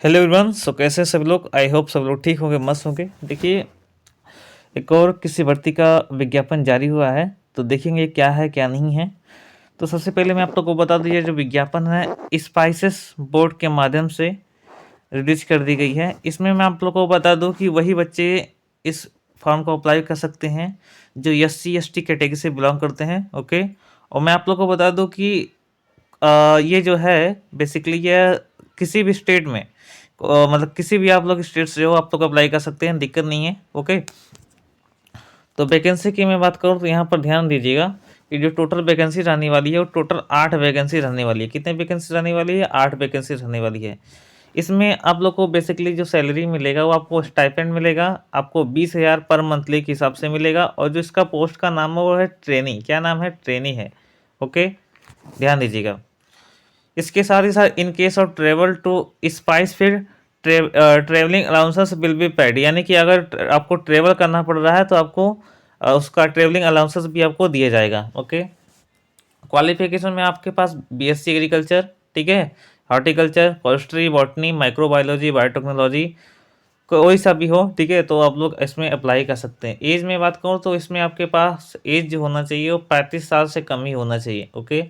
Hello everyone. सो कैसे हैं सब लोग? आई होप सब लोग ठीक होंगे, मस्त होंगे। देखिए, एक और किसी भर्ती का विज्ञापन जारी हुआ है, तो देखेंगे क्या है क्या नहीं है। तो सबसे पहले मैं आप लोग को बता दूं, ये जो विज्ञापन है स्पाइसेस बोर्ड के माध्यम से रिलीज कर दी गई है। इसमें मैं आप लोग को बता दूं कि वही बच्चे इस फॉर्म को अप्लाई कर सकते हैं जो SC ST कैटेगरी से बिलोंग करते हैं। ओके, और मैं आप लोग को बता दूं कि ये जो है बेसिकली ये किसी भी स्टेट में मतलब किसी भी आप लोग स्टेट से हो, आप लोग अप्लाई कर सकते हैं, दिक्कत नहीं है। ओके, तो वैकेंसी की मैं बात करूँ तो यहाँ पर ध्यान दीजिएगा कि जो टोटल वैकेंसी रहने वाली है वो टोटल 8 वैकेंसी रहने वाली है। कितने वैकेंसी रहने वाली है? 8 वैकेंसी रहने वाली है। इसमें आप लोग को बेसिकली जो सैलरी मिलेगा वो आपको स्टाइपेंड मिलेगा, आपको 20,000 पर मंथली के हिसाब से मिलेगा। और जो इसका पोस्ट का नाम है वो है ट्रेनी। क्या नाम है? ट्रेनी है। ओके, ध्यान दीजिएगा। इसके साथ ही साथ in case of travel to spice फिर travelling allowances will be paid, यानी कि अगर आपको ट्रेवल करना पड़ रहा है तो आपको उसका ट्रेवलिंग अलाउंसेस भी आपको दिया जाएगा। ओके, क्वालिफिकेशन में आपके पास BSc एग्रीकल्चर, ठीक है, horticulture, forestry, botany, microbiology, biotechnology, कोई सा भी हो, ठीक है, तो आप लोग इसमें अप्लाई कर सकते हैं। एज में बात करूँ तो इसमें आपके पास एज जो होना चाहिए वो 35 साल से कम ही होना चाहिए। ओके,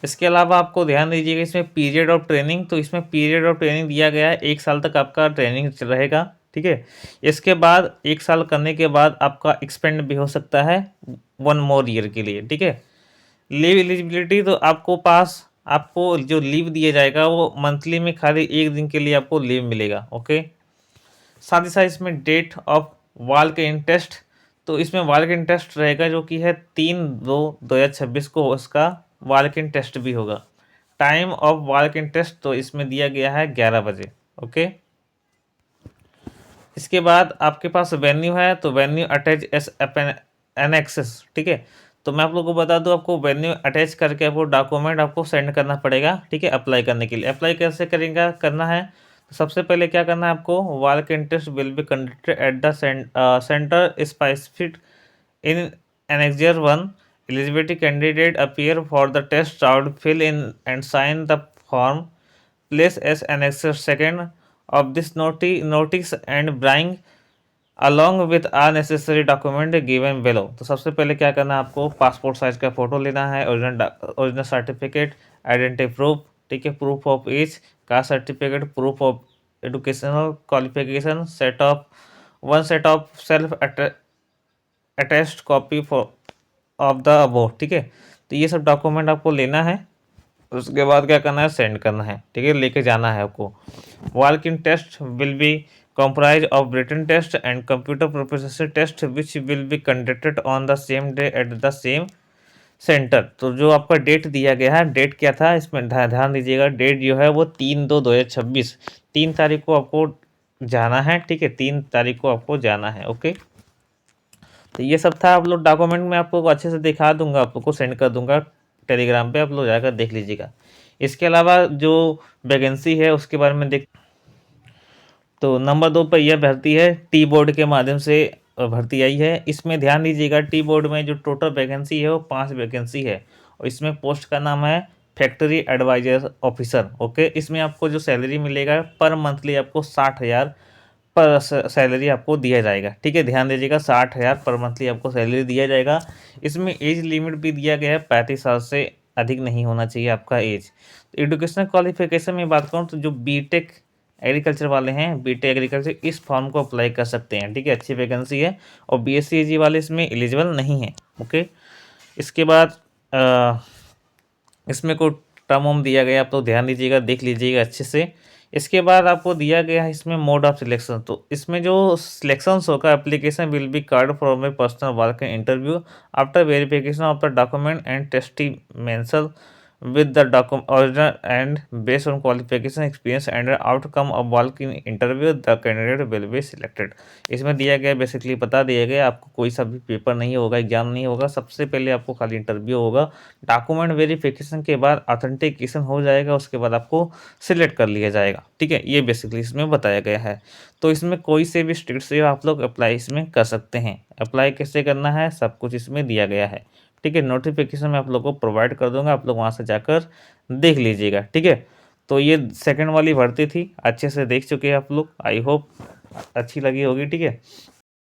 इसके अलावा आपको ध्यान दीजिएगा इसमें पीरियड ऑफ ट्रेनिंग, तो इसमें पीरियड ऑफ ट्रेनिंग दिया गया है 1 साल तक आपका ट्रेनिंग रहेगा। ठीक है, इसके बाद 1 साल करने के बाद आपका एक्सपेंड भी हो सकता है 1 मोर ईयर के लिए। ठीक है, लीव एलिजिबिलिटी तो आपको जो लीव दिया जाएगा वो मंथली में खाली 1 दिन के लिए आपको लीव मिलेगा। ओके, साथ ही साथ इसमें date of walk in test, तो इसमें वॉल्क इन टेस्ट रहेगा जो कि है 3/2/2026 को उसका वॉल्क इन टेस्ट भी होगा। Time of walk in test तो इसमें दिया गया है 11 बजे। ओके, इसके बाद आपके पास वेन्यू है, तो वेन्यू अटैच एस एनेक्सेस। ठीक है, तो मैं आप लोगों को बता दूं, आपको वेन्यू अटैच करके आपको डॉक्यूमेंट आपको सेंड करना पड़ेगा। ठीक है, अप्लाई करने के लिए अप्लाई कैसे करेंगे करना है, तो सबसे पहले क्या करना है आपको, walk in test will be conducted at the centre specific in Annexure 1. Eligibility candidate appear for the test round, fill in and sign the form. Place as Annexure 2 of this notice and bring along with all necessary document given below। तो सबसे पहले क्या करना है आपको, passport size का photo लेना है, ओरिजिनल सर्टिफिकेट, आइडेंटिटी प्रूफ, ठीक है, proof of age, caste certificate, proof of educational qualification, set of self attest copy for of the above. ठीक है, तो ये सब डॉक्यूमेंट आपको लेना है। उसके बाद क्या करना है, सेंड करना है। ठीक है, लेके जाना है आपको। Walk in test will be comprised of written test and computer proficiency test which will be conducted on the same day at the same center। तो जो आपका डेट दिया गया है, डेट क्या था इसमें ध्यान दीजिएगा, डेट जो है वो 3/2/2026, 3 तारीख को आपको जाना है। ठीक है, 3 तारीख को आपको जाना है। ओके, तो ये सब था। आप लोग डॉक्यूमेंट में आपको अच्छे से दिखा दूंगा, आप लोग को सेंड कर दूंगा टेलीग्राम पे, आप लोग जाकर देख लीजिएगा। इसके अलावा जो वैकेंसी है उसके बारे में देख, तो नंबर 2 पर यह भर्ती है टी बोर्ड के माध्यम से भर्ती आई है। इसमें ध्यान दीजिएगा, टी बोर्ड में जो टोटल वैकेंसी है वो 5 वैकेंसी है, और इसमें पोस्ट का नाम है फैक्ट्री एडवाइजर ऑफिसर। ओके, इसमें आपको जो सैलरी मिलेगा पर मंथली आपको 60,000 पर सैलरी आपको दिया जाएगा। ठीक है, ध्यान दीजिएगा, 60,000 पर मंथली आपको सैलरी दिया जाएगा। इसमें एज लिमिट भी दिया गया है, 35 साल से अधिक नहीं होना चाहिए आपका एज। एजुकेशनल क्वालिफिकेशन में बात करूँ तो जो बीटेक एग्रीकल्चर वाले हैं, बीटेक एग्रीकल्चर इस फॉर्म को अप्लाई कर सकते हैं। ठीक है, अच्छी वैकेंसी है। और BSc वाले इसमें एलिजिबल नहीं है। ओके, इसके बाद इसमें कोई टर्म वम दिया गया, आप तो ध्यान दीजिएगा, देख लीजिएगा अच्छे से। इसके बाद आपको दिया गया है इसमें मोड ऑफ सिलेक्शन, तो इसमें जो सिलेक्शन होगा, application will be card from A personal work interview after verification of the document and tasty mention with the document original and based on qualification experience and outcome of walk in interview the candidate will be selected। इसमें दिया गया basically बता दिया गया, आपको कोई सा भी पेपर नहीं होगा, एग्जाम नहीं होगा, सबसे पहले आपको खाली इंटरव्यू होगा। डॉक्यूमेंट वेरिफिकेशन के बाद ऑथेंटिकेशन हो जाएगा, उसके बाद आपको सिलेक्ट कर लिया जाएगा। ठीक है, ये बेसिकली इसमें बताया गया है। तो इसमें कोई से भी स्टेट से आप लोग अप्लाई इसमें कर सकते हैं। अप्लाई कैसे करना है सब कुछ इसमें दिया गया है। ठीक है, नोटिफिकेशन मैं आप लोग को प्रोवाइड कर दूंगा, आप लोग वहाँ से जाकर देख लीजिएगा। ठीक है, तो ये सेकंड वाली भर्ती थी, अच्छे से देख चुके हैं आप लोग, आई होप अच्छी लगी होगी, ठीक है।